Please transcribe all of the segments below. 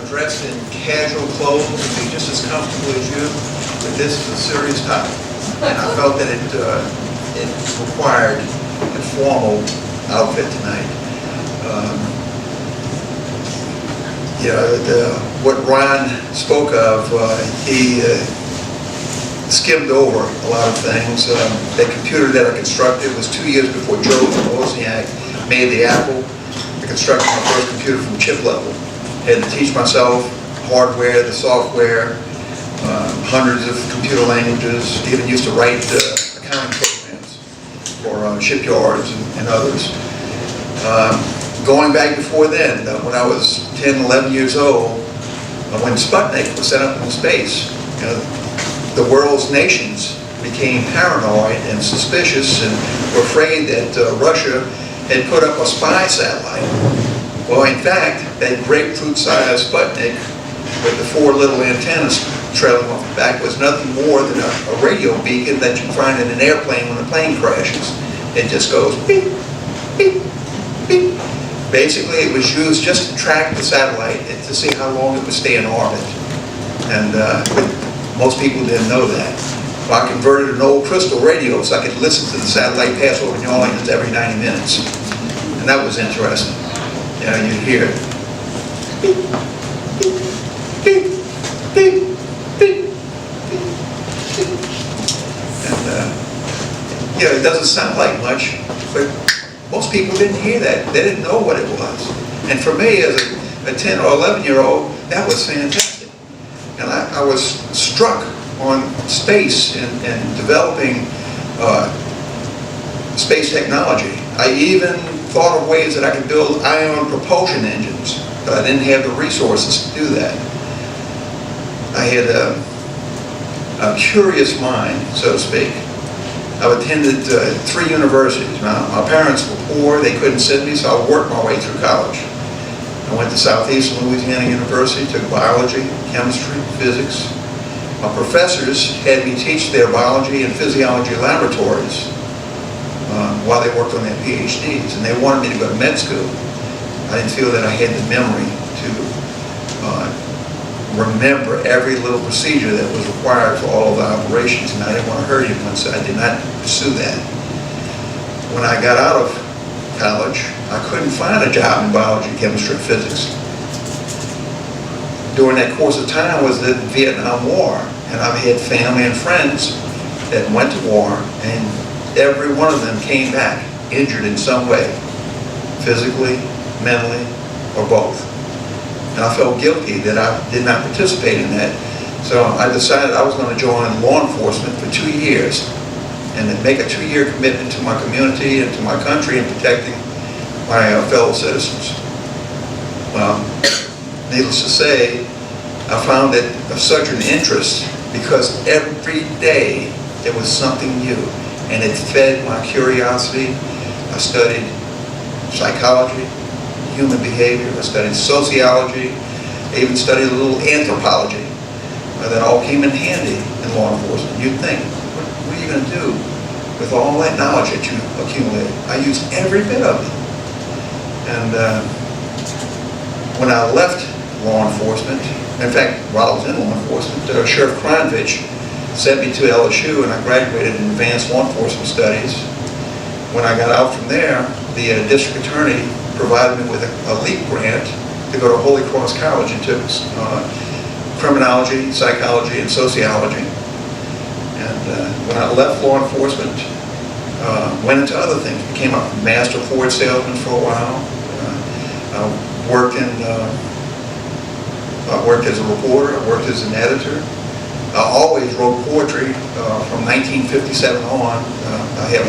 dressed in casual clothes and be just as comfortable as you, but this is a serious topic. And I felt that it required a formal outfit tonight. What Ron spoke of, he skimmed over a lot of things. The computer that I constructed was 2 years before Joe Wozniak made the Apple. I constructed my first computer from chip level. I had to teach myself hardware, the software, hundreds of computer languages. Even used to write accounting programs for shipyards and others. Going back before then, when I was 10, 11 years old, when Sputnik was sent up into space, the world's nations became paranoid and suspicious and were afraid that Russia had put up a spy satellite. Well, in fact, that grapefruit-sized Sputnik with the 4 little antennas trailing off the back was nothing more than a radio beacon that you find in an airplane when a plane crashes. It just goes beep, beep, beep. Basically, it was used just to track the satellite and to see how long it would stay in orbit. And most people didn't know that. Well, I converted an old crystal radio so I could listen to the satellite pass over New Orleans every 90 minutes. And that was interesting. You'd hear it. Beep, beep, beep, beep, beep, beep. And it doesn't sound like much, but most people didn't hear that. They didn't know what it was. And for me, as a 10 or 11-year-old, that was fantastic. And I was struck on space and developing space technology. I even thought of ways that I could build ion propulsion engines, but I didn't have the resources to do that. I had a curious mind, so to speak. I've attended 3 universities. Now, my parents were poor, they couldn't send me, so I worked my way through college. I went to Southeastern Louisiana University, took biology, chemistry, physics. My professors had me teach their biology and physiology laboratories while they worked on their PhDs, and they wanted me to go to med school. I didn't feel that I had the memory to remember every little procedure that was required for all of the operations, and I didn't want to hurt anyone, so I did not pursue that. When I got out of college, I couldn't find a job in biology, chemistry, and physics. During that course of time was the Vietnam War, and I've had family and friends that went to war, and every one of them came back injured in some way, physically, mentally, or both. And I felt guilty that I did not participate in that. So I decided I was going to join law enforcement for 2 years and then make a 2-year commitment to my community and to my country and protecting my fellow citizens. Well, needless to say, I found it of such an interest because every day there was something new, and it fed my curiosity. I studied psychology, human behavior, I studied sociology, I even studied a little anthropology. That all came in handy in law enforcement. You'd think, what are you going to do with all that knowledge that you accumulated? I used every bit of it. And when I left law enforcement, in fact, while I was in law enforcement, Sheriff Kronvich sent me to LSU, and I graduated in advanced law enforcement studies. When I got out from there, the district attorney provided me with a LEAP grant to go to Holy Cross College and took criminology, psychology, and sociology. And when I left law enforcement, went into other things. Became a master Ford salesman for a while. I worked as a reporter. I worked as an editor. I always wrote poetry from 1957 on. I have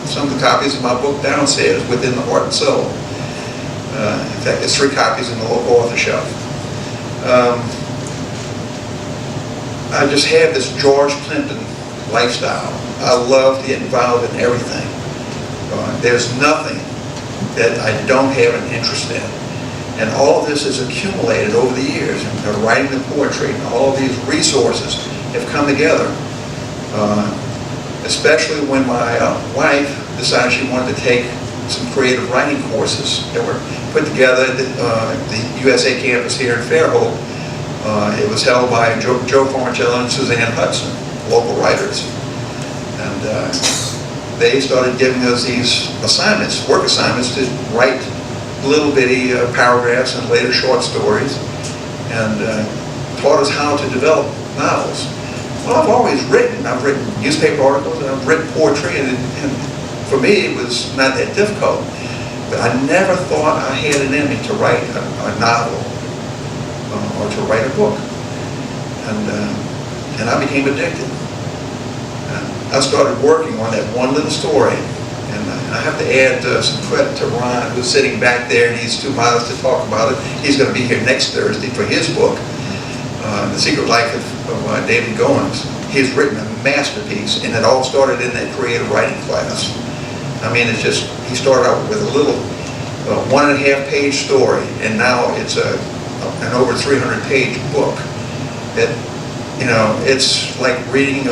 some of the copies of my book downstairs, Within the Heart and Soul. In fact, there's 3 copies in the local author shelf. I just have this George Plimpton lifestyle. I love to get involved in everything. There's nothing that I don't have an interest in. And all of this has accumulated over the years. And writing the poetry and all of these resources have come together. Especially when my wife decided she wanted to take some creative writing courses that were put together at the USA campus here in Fairhope. It was held by Joe Formicello and Suzanne Hudson, local writers. And they started giving us these assignments, work assignments, to write little bitty paragraphs and later short stories, and taught us how to develop novels. Well, I've always written. I've written newspaper articles, and I've written poetry, and for me it was not that difficult. But I never thought I had it in me to write a novel or to write a book. And I became addicted. I started working on that one little story, and I have to add some credit to Ron, who's sitting back there, and he's too modest to talk about it. He's going to be here next Thursday for his book, The Secret Life of David Goins. He's written a masterpiece, and it all started in that creative writing class. I mean, it's just, he started out with a little 1.5-page story, and now it's an over 300-page book. That, you know, it's like reading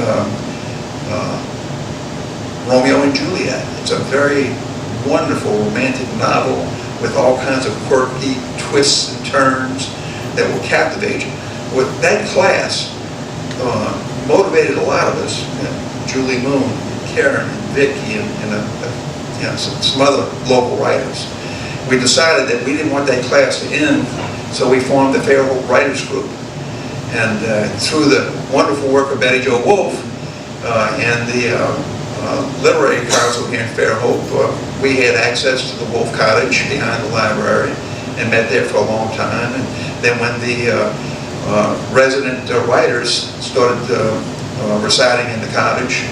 Romeo and Juliet. It's a very wonderful romantic novel with all kinds of quirky twists and turns that will captivate you. With that class, motivated a lot of us, Julie Moon, Karen, and Vicky, and some other local writers. We decided that we didn't want that class to end, so we formed the Fairhope Writers Group. And through the wonderful work of Betty Jo Wolfe and the Literary Council here in Fairhope, we had access to the Wolfe Cottage behind the library and met there for a long time. And then when the resident writers started residing in the cottage,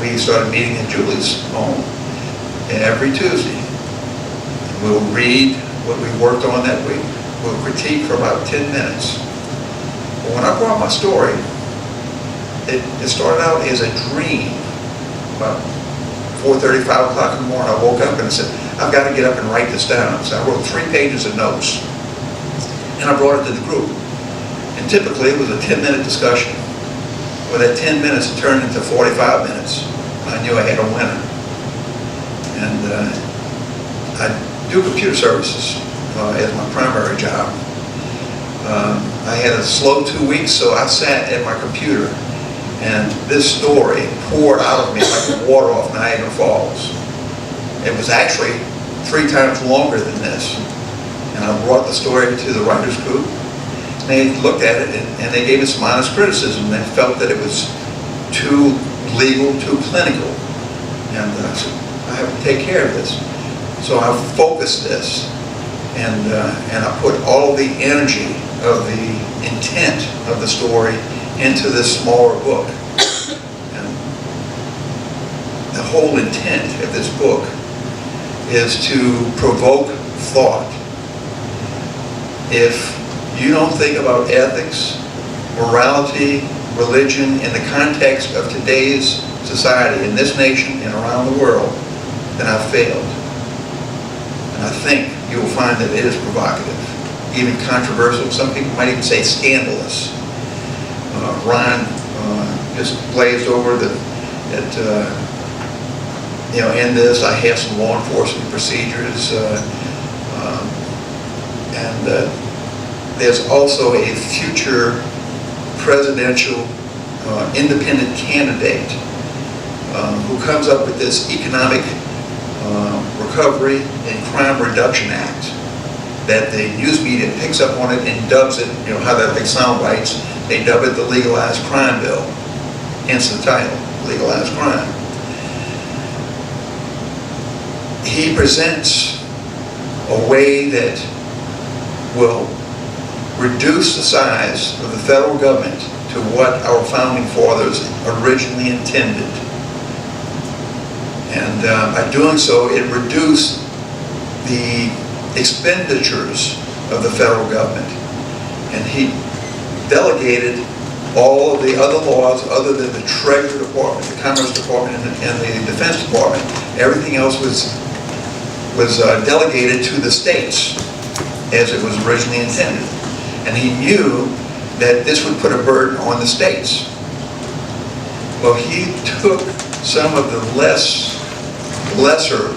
we started meeting in Julie's home every Tuesday. We'll read what we worked on that week. We'll critique for about 10 minutes. But when I brought my story, it started out as a dream. About 4:30, 5 o'clock in the morning, I woke up and I said, I've got to get up and write this down. So I wrote 3 pages of notes, and I brought it to the group. And typically it was a 10-minute discussion. Well, that 10 minutes turned into 45 minutes. I knew I had a winner. And I do computer services as my primary job. I had a slow 2 weeks, so I sat at my computer, and this story poured out of me like water off Niagara Falls. It was actually 3 times longer than this. And I brought the story to the writers group. They looked at it, and they gave it some honest criticism. They felt that it was too legal, too clinical. And I said, I have to take care of this. So I focused this, and I put all the energy of the intent of the story into this smaller book. And the whole intent of this book is to provoke thought. If you don't think about ethics, morality, religion in the context of today's society, in this nation and around the world, then I've failed. And I think you will find that it is provocative, even controversial. Some people might even say scandalous. Ron just glazed over that in this I have some law enforcement procedures, and there's also a future presidential independent candidate who comes up with this economic Recovery and Crime Reduction Act that the news media picks up on it and dubs it, how they're like sound bites, they dub it the Legalized Crime Bill, hence the title, Legalized Crime. He presents a way that will reduce the size of the federal government to what our founding fathers originally intended. And by doing so, it reduced the expenditures of the federal government. And he delegated all of the other laws other than the Treasury Department, the Commerce Department, and the Defense Department. Everything else was delegated to the states as it was originally intended. And he knew that this would put a burden on the states. Well, he took some of the lesser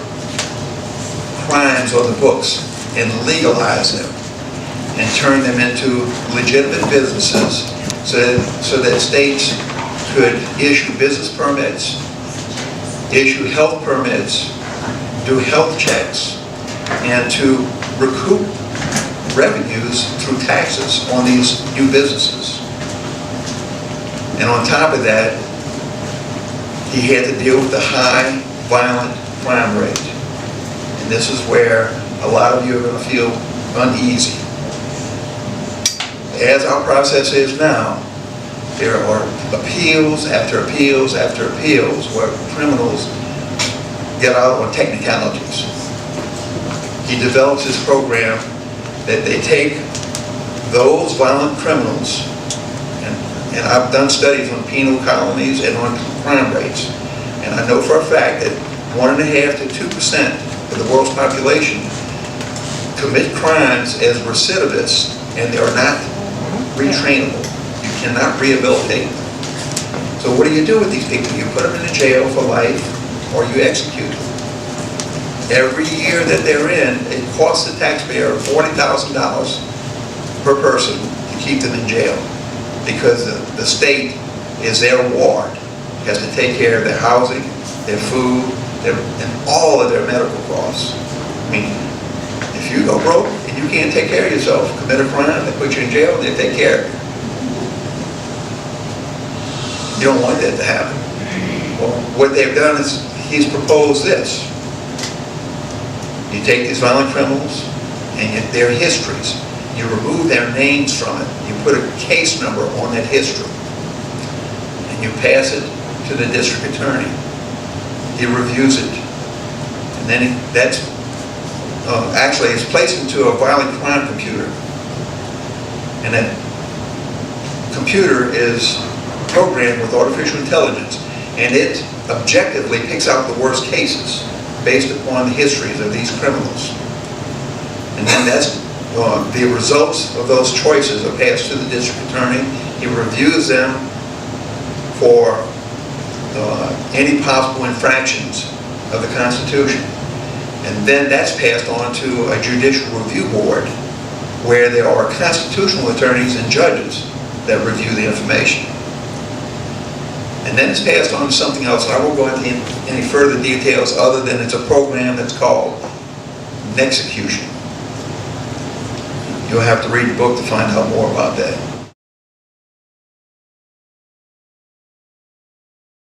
crimes on the books and legalize them and turn them into legitimate businesses so that states could issue business permits, issue health permits, do health checks, and to recoup revenues through taxes on these new businesses. And on top of that, he had to deal with the high violent crime rate. And this is where a lot of you are going to feel uneasy. As our process is now, there are appeals after appeals after appeals where criminals get out on technicalities. He develops his program that they take those violent criminals, and I've done studies on penal colonies and on crime rates, and I know for a fact that 1.5% to 2% of the world's population commit crimes as recidivists, and they are not retrainable. You cannot rehabilitate them. So what do you do with these people? You put them in a jail for life, or you execute them. Every year that they're in, it costs the taxpayer $40,000 per person to keep them in jail, because the state is their ward, has to take care of their housing, their food, and all of their medical costs. I mean, if you go broke and you can't take care of yourself, commit a crime, they put you in jail, and they take care of you. You don't want that to happen. Well, what they've done is he's proposed this. You take these violent criminals and their histories, you remove their names from it, you put a case number on that history, and you pass it to the district attorney. He reviews it, and then that's actually it's placed into a violent crime computer, and that computer is programmed with artificial intelligence, and it objectively picks out the worst cases based upon the histories of these criminals. And then that's the results of those choices are passed to the district attorney. He reviews them for any possible infractions of the Constitution. And then that's passed on to a judicial review board where there are constitutional attorneys and judges that review the information. And then it's passed on to something else. I won't go into any further details other than it's a program that's called Nexecution. You'll have to read the book to find out more about that.